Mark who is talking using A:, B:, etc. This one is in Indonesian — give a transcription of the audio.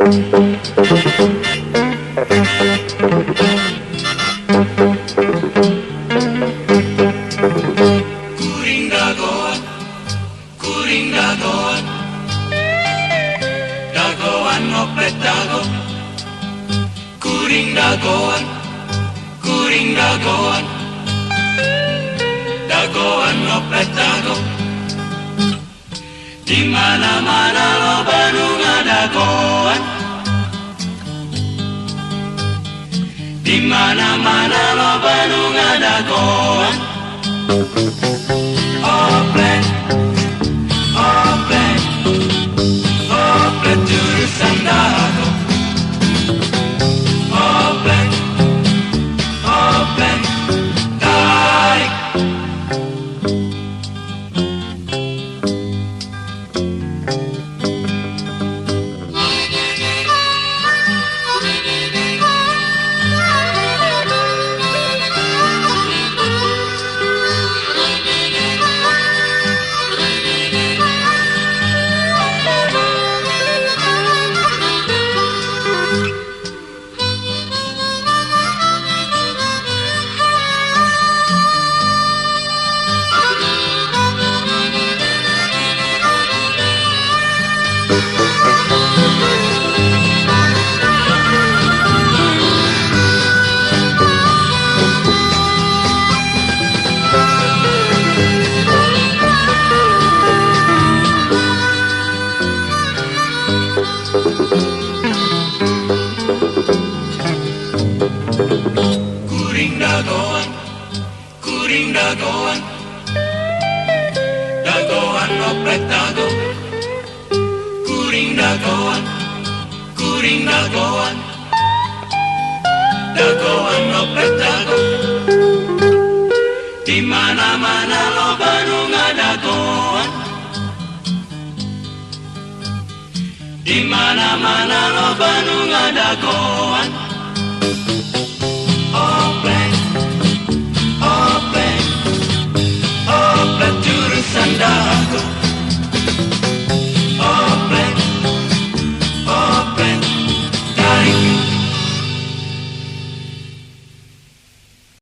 A: kuring dagoan ngoplet dago, kuring dagoan ngoplet dago, di mana-mana lo Bandung dagoan, di mana-mana lo Bandung dagoan. Oplet, oplet, oplet jurusan dago. Oplet, oplet, tarik. Kuring dagoan, dagoan oplet dago. Kuring dagoan, dagoan oplet dago. Di mana-mana lo Bandung dagoan, di mana-mana lo Bandung dagoan.